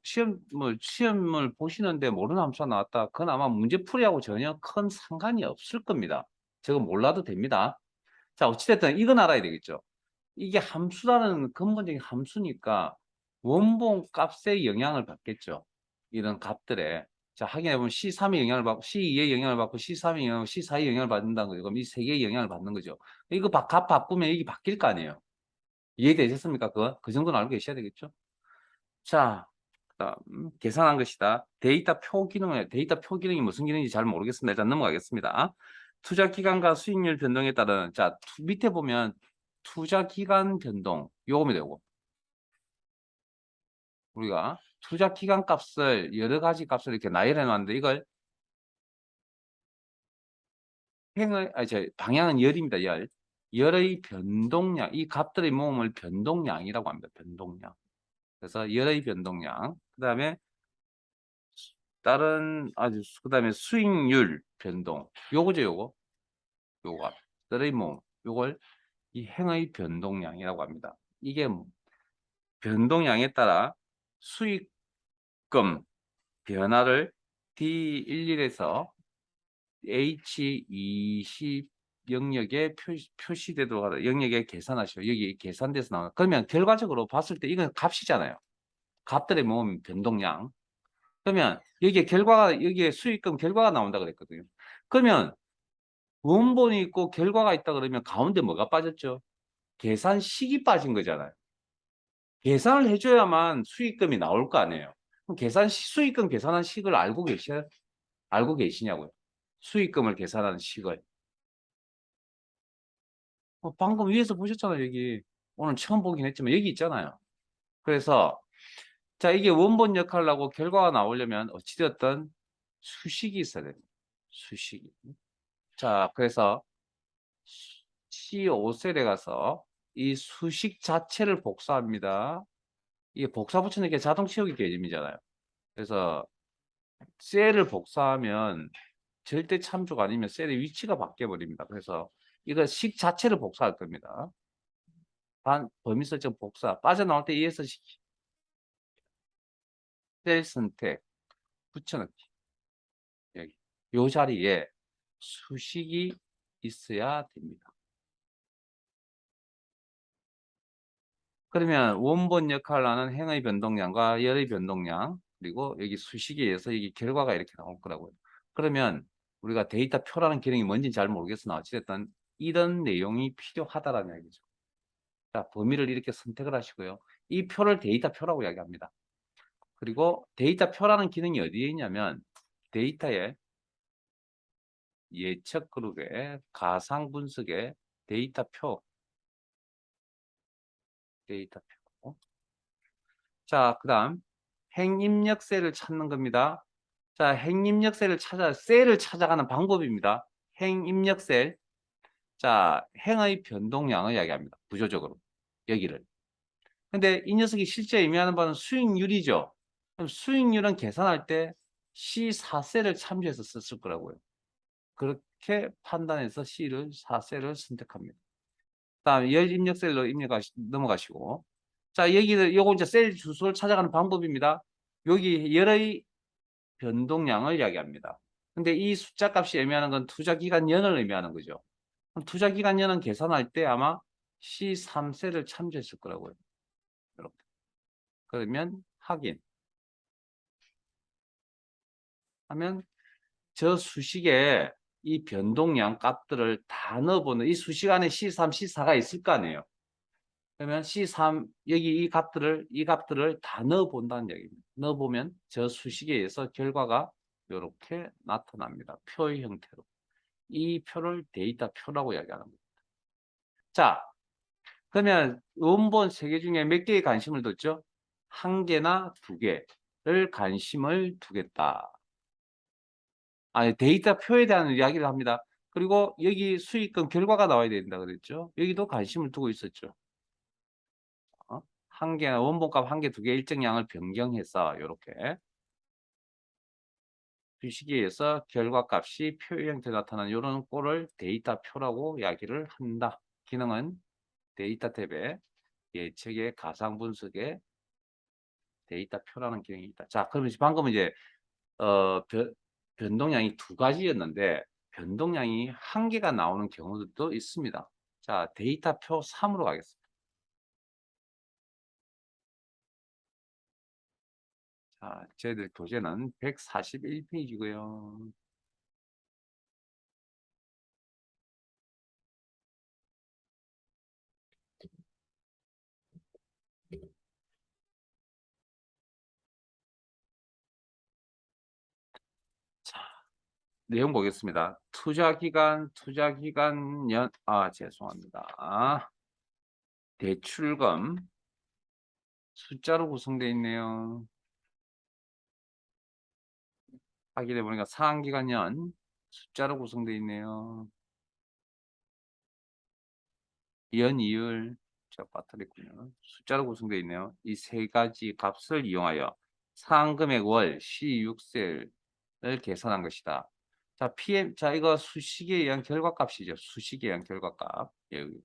시험을 보시는데 모르는 함수가 나왔다. 그건 아마 문제풀이하고 전혀 큰 상관이 없을 겁니다. 저거 몰라도 됩니다. 자, 어찌됐든 이건 알아야 되겠죠. 이게 함수라는 근본적인 함수니까 원본 값에 영향을 받겠죠. 이런 값들에. 자, 확인해 보면 C3의 영향을 받고 C2의 영향을 받고 C3의 영향을 C4의 영향을 받는다는 거죠. 그럼 이 세 개의 영향을 받는 거죠. 이거 값 바꾸면 이게 바뀔 거 아니에요. 이해되셨습니까? 그 정도는 알고 계셔야 되겠죠? 자, 그다음 계산한 것이다. 데이터 표 기능은 데이터 표 기능이 무슨 기능인지 잘 모르겠습니다. 일단 넘어가겠습니다. 투자 기간과 수익률 변동에 따른 자, 밑에 보면 투자 기간 변동 요금이 되고 우리가 투자 기간 값을 여러 가지 값을 이렇게 나열해 놨는데 이걸 방향은 열입니다. 열. 열의 변동량, 이 값들의 모음을 변동량이라고 합니다. 변동량. 그래서 열의 변동량. 그다음에 그다음에 수익률 변동. 요거죠, 요거. 요거. 열의 모음. 요걸 이 행의 변동량이라고 합니다. 이게 변동량에 따라 수익금 변화를 D11에서 H20 영역에 표시되도록 하다. 영역에 계산하시오. 여기 계산돼서 나와. 그러면 결과적으로 봤을 때 이건 값이잖아요. 값들의 모음 변동량. 그러면 여기에 결과가, 여기에 수익금 결과가 나온다 그랬거든요. 그러면 원본이 있고 결과가 있다 그러면 가운데 뭐가 빠졌죠? 계산식이 빠진 거잖아요. 계산을 해줘야만 수익금이 나올 거 아니에요. 그럼 수익금 계산한 식을 알고 계시냐고요? 수익금을 계산하는 식을. 방금 위에서 보셨잖아요, 여기. 오늘 처음 보긴 했지만 여기 있잖아요. 그래서 자, 이게 원본 역할을 하고 결과가 나오려면 어찌되었든 수식이 있어야 됩니다. 수식이. 자, 그래서 C5셀에 가서 이 수식 자체를 복사합니다. 이게 복사 붙이는 게 자동 치우기 개념이잖아요. 그래서 셀을 복사하면 절대 참조가 아니면 셀의 위치가 바뀌어 버립니다. 그래서 이거 식 자체를 복사할 겁니다. 범위 설정 복사. 빠져나올 때 ES 셀 선택 붙여넣기. 여기 요 자리에 수식이 있어야 됩니다. 그러면 원본 역할을 하는 행의 변동량과 열의 변동량, 그리고 여기 수식에 의해서 여기 결과가 이렇게 나올 거라고요. 그러면 우리가 데이터 표라는 기능이 뭔지 잘 모르겠으나 어찌됐든 이런 내용이 필요하다라는 얘기죠. 자, 범위를 이렇게 선택을 하시고요. 이 표를 데이터 표라고 이야기합니다. 그리고 데이터 표라는 기능이 어디에 있냐면 데이터에 예측 그룹에 가상 분석에 데이터 표. 자, 그 다음 행입력 셀을 찾는 겁니다. 자, 행입력 셀을 찾아가는 방법입니다. 행입력 셀. 자, 행의 변동량을 이야기합니다. 구조적으로. 여기를. 근데 이 녀석이 실제 의미하는 바는 수익률이죠. 그럼 수익률은 계산할 때 C4셀을 참조해서 썼을 거라고요. 그렇게 판단해서 C4셀을 선택합니다. 다음에 열 입력 셀로 넘어가시고. 자, 요거 이제 셀 주소를 찾아가는 방법입니다. 여기 열의 변동량을 이야기합니다. 근데 이 숫자 값이 의미하는 건 투자 기간 년을 의미하는 거죠. 그럼 투자 기간 년은 계산할 때 아마 C3셀을 참조했을 거라고요. 이렇게. 그러면 확인 하면 저 수식에 이 변동량 값들을 다 넣어보는, 이 수식 안에 C3, C4가 있을 거 아니에요. 그러면 C3 여기 이 값들을 다 넣어본다는 얘기입니다. 넣어보면 저 수식에 의해서 결과가 이렇게 나타납니다. 표의 형태로. 이 표를 데이터 표라고 이야기하는 겁니다. 자, 그러면 원본 3개 중에 몇 개의 관심을 뒀죠? 1개나 2개를 관심을 두겠다. 아니, 데이터 표에 대한 이야기를 합니다. 그리고 여기 수익금 결과가 나와야 된다 그랬죠? 여기도 관심을 두고 있었죠. 원본값 1개, 2개 일정량을 변경해서 이렇게 주식에서 결과값이 표의 형태로 나타나는 이런 꼴을 데이터 표라고 이야기를 한다. 기능은 데이터 탭에 예측의 가상 분석에 데이터 표라는 기능이 있다. 자, 그러면 방금 이제 변동량이 2가지였는데 변동량이 1개가 나오는 경우도 있습니다. 자, 데이터 표 3으로 가겠습니다. 자, 저희들 교재는 141페이지고요. 자, 내용 보겠습니다. 투자기간 죄송합니다. 대출금 숫자로 구성되어 있네요. 확인해 보니까 상한기간년 숫자로 구성되어 있네요. 연이율 제가 빠뜨렸군요. 숫자로 구성되어 있네요. 이 3가지 값을 이용하여 상금액 월 C6셀을 계산한 것이다. 자, 자, 이거 수식에 의한 결과값이죠. 수식에 의한 결과값. 여기는.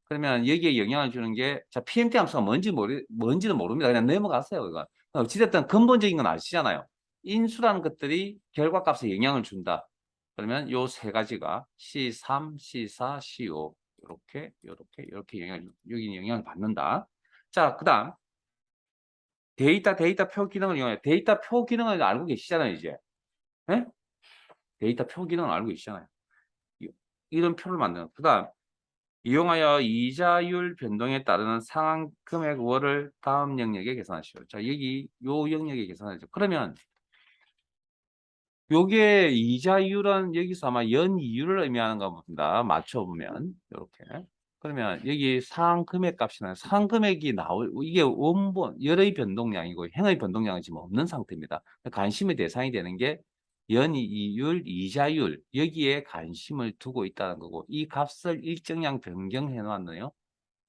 그러면 여기에 영향을 주는 게, 자, PMT 함수가 뭔지는 모릅니다. 그냥 넘어가세요, 이거. 어찌됐든 근본적인 건 아시잖아요. 인수라는 것들이 결과값에 영향을 준다. 그러면 요 세 가지가 C3, C4, C5 요렇게 영향을 받는다. 자, 그다음 데이터 표 기능을 이용해 데이터 표 기능을 알고 계시잖아요, 이제. 예? 데이터 표 기능을 알고 계시잖아요. 이 이런 표를 만드는. 그다음 이용하여 이자율 변동에 따르는 상환 금액월을 다음 영역에 계산하시오. 자, 여기 요 영역에 계산하죠. 그러면 요게 이자율은 여기서 아마 연이율을 의미하는가 봅니다. 맞춰 보면 요렇게. 그러면 여기 상환 금액 값이나 상환 금액이 나올 이게 원본 열의 변동량이고 행의 변동량은 지금 없는 상태입니다. 관심의 대상이 되는 게 연이율, 이자율 여기에 관심을 두고 있다는 거고 이 값을 일정량 변경해 놨네요.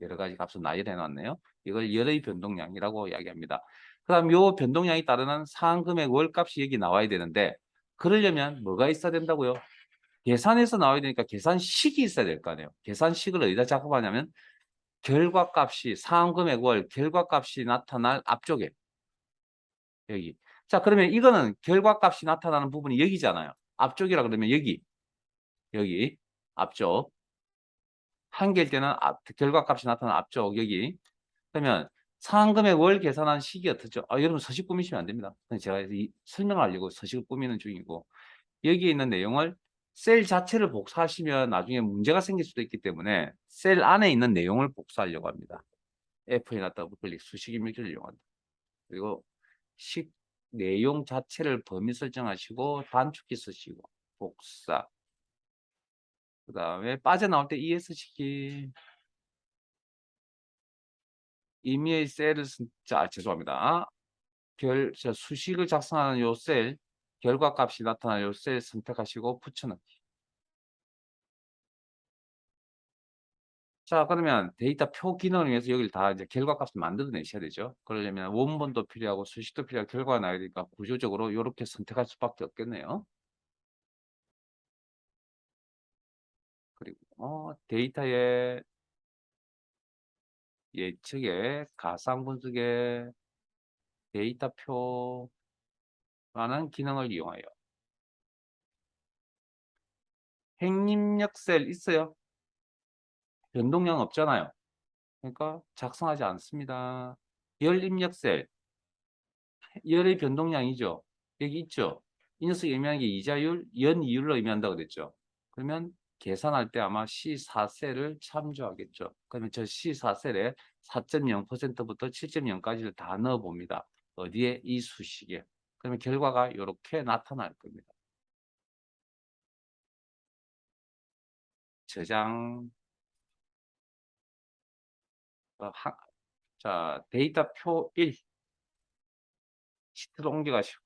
여러 가지 값을 나열해 놨네요. 이걸 열의 변동량이라고 이야기합니다. 그다음 요 변동량에 따르는 상한금액 월값이 여기 나와야 되는데 그러려면 뭐가 있어야 된다고요? 계산해서 나와야 되니까 계산식이 있어야 될 거 아니에요. 계산식을 어디다 작업하냐면 결과값이 상한금액 월 결과값이 나타날 앞쪽에 여기. 자, 그러면 이거는 결과값이 나타나는 부분이 여기잖아요. 앞쪽이라 그러면 여기 앞쪽. 한개일 때는 결과값이 나타나는 앞쪽 여기. 그러면 상한금액 월 계산한 식이 어떻죠? 여러분 서식 꾸미시면 안 됩니다. 제가 설명하려고 서식을 꾸미는 중이고 여기에 있는 내용을 셀 자체를 복사하시면 나중에 문제가 생길 수도 있기 때문에 셀 안에 있는 내용을 복사하려고 합니다. F에 놨다가 우클릭 수식 입력기를 이용한다. 그리고 식 내용 자체를 범위 설정하시고 단축키 쓰시고 복사 그 다음에 빠져나올 때 ES 시키 임의의 셀을 죄송합니다. 수식을 작성하는 요 셀, 결과값이 나타나는 요 셀 선택하시고 붙여넣기. 자, 그러면 데이터 표 기능을 위해서 여기를 다 이제 결과값을 만들어내셔야 되죠. 그러려면 원본도 필요하고 수식도 필요하고 결과가 나야 되니까 구조적으로 이렇게 선택할 수밖에 없겠네요. 그리고 데이터의 예측에 가상 분석에 데이터표라는 기능을 이용하여 행입력 셀 있어요? 변동량 없잖아요. 그러니까 작성하지 않습니다. 열 입력 셀, 열의 변동량이죠. 여기 있죠. 이 녀석이 의미하는 게 이자율, 연이율을 의미한다고 그랬죠. 그러면 계산할 때 아마 C4셀을 참조하겠죠. 그러면 저 C4셀에 4.0%부터 7.0까지를 다 넣어봅니다. 어디에? 이 수식에. 그러면 결과가 이렇게 나타날 겁니다. 저장. 자, 데이터 표 1. 시트로 옮겨가시고.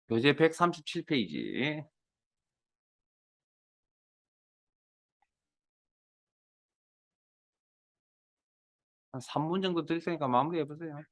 교재 137페이지. 한 3분 정도 더 있으니까 마무리해 보세요.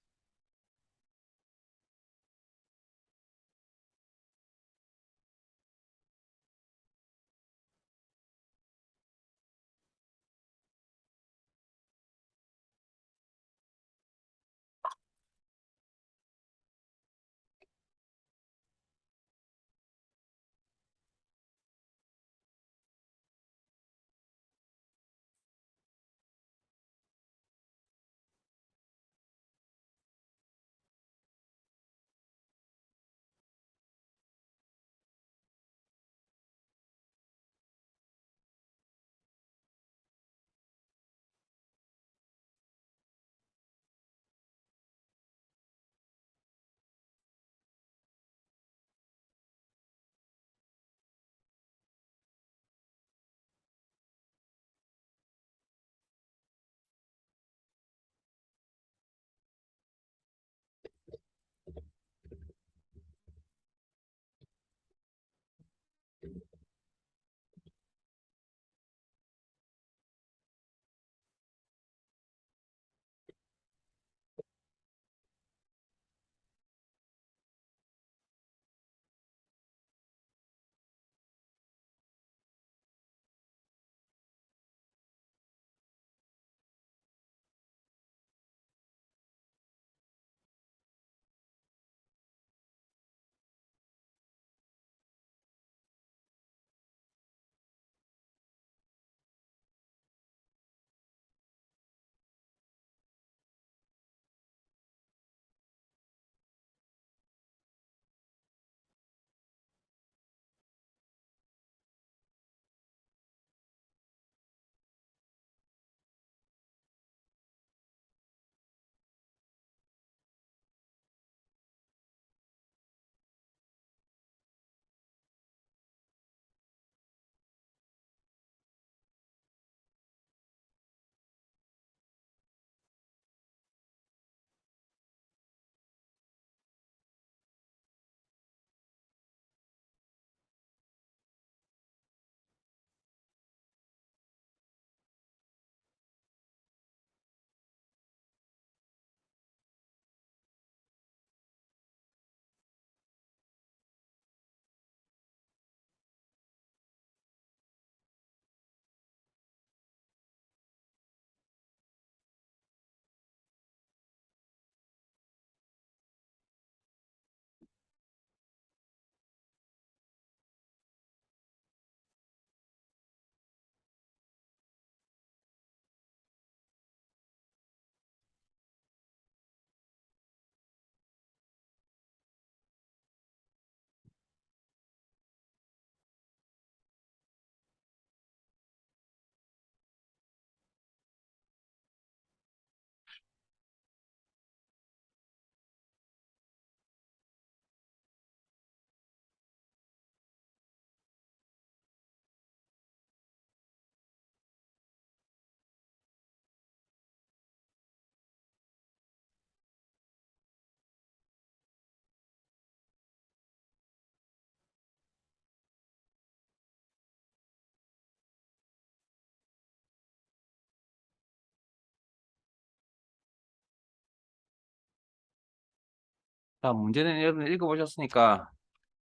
자, 문제는 여러분 읽어보셨으니까,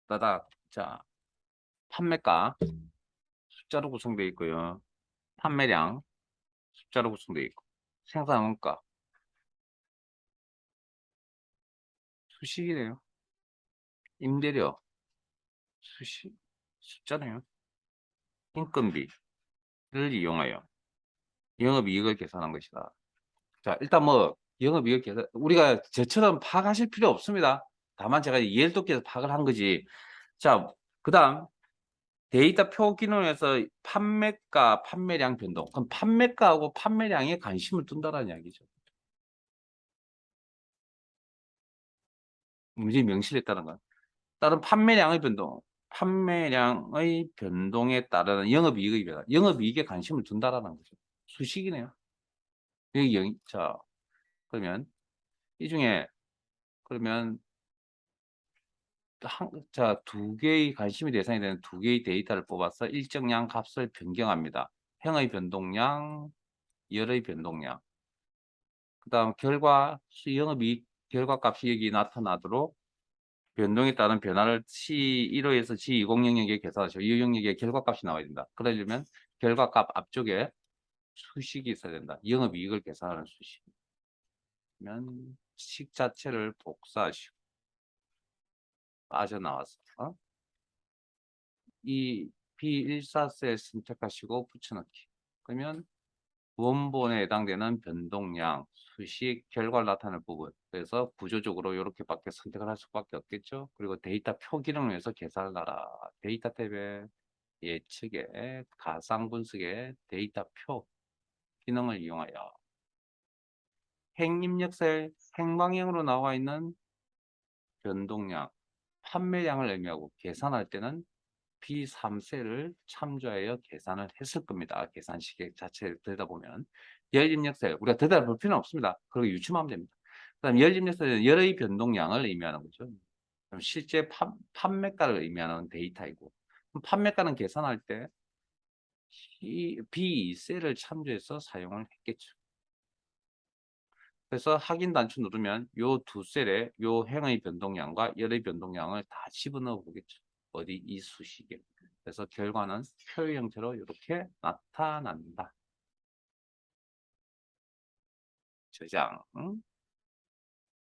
따닥. 자, 판매가 숫자로 구성되어 있고요. 판매량 숫자로 구성되어 있고, 생산원가 수식이네요. 임대료 수식 숫자네요. 인건비를 이용하여 영업이익을 계산한 것이다. 자, 일단 뭐 영업이익 계산 우리가 저처럼 파악하실 필요 없습니다. 다만 제가 이해를 돕기 위해서 파악을 한 거지. 자, 그다음 데이터 표 기능에서 판매가, 판매량 변동. 그럼 판매가하고 판매량에 관심을 둔다라는 이야기죠. 문제 명시에 따른 건. 다른 판매량의 변동. 판매량의 변동에 따르는 영업이익의 변화. 영업이익에 관심을 둔다라는 거죠. 수식이네요. 여기 자, 그러면 이 중에 그러면 자, 두 개의 관심이 대상이 되는 두 개의 데이터를 뽑아서 일정량 값을 변경합니다. 행의 변동량, 열의 변동량. 그 다음 결과 영업이익 결과값이 여기 나타나도록 변동에 따른 변화를 C1호에서 G20영역에 계산하시고 이 영역에 결과값이 나와야 된다. 그러려면 결과값 앞쪽에 수식이 있어야 된다. 영업이익을 계산하는 수식. 그러면 식 자체를 복사하시고 빠져나와서 이 B14셀 선택하시고 붙여넣기. 그러면 원본에 해당되는 변동량, 수식, 결과를 나타낼 부분. 그래서 구조적으로 이렇게밖에 선택을 할 수밖에 없겠죠. 그리고 데이터 표 기능을 위해서 계산을 하라. 데이터 탭에 예측에 가상 분석의 데이터 표 기능을 이용하여 행입력셀 행방향으로 나와 있는 변동량, 판매량을 의미하고 계산할 때는 B3셀을 참조하여 계산을 했을 겁니다. 계산식 자체를 들여다보면 열입력셀 우리가 들여다볼 필요는 없습니다. 그리고 유추하면 됩니다. 그 다음 열입력셀은 열의 변동량을 의미하는 거죠. 그럼 실제 판매가를 의미하는 데이터이고 판매가는 계산할 때 B2셀을 참조해서 사용을 했겠죠. 그래서 확인 단추 누르면 요 두 셀에 요 행의 변동량과 열의 변동량을 다 집어넣어 보겠죠. 어디 이 수식에. 그래서 결과는 표의 형태로 이렇게 나타난다. 저장.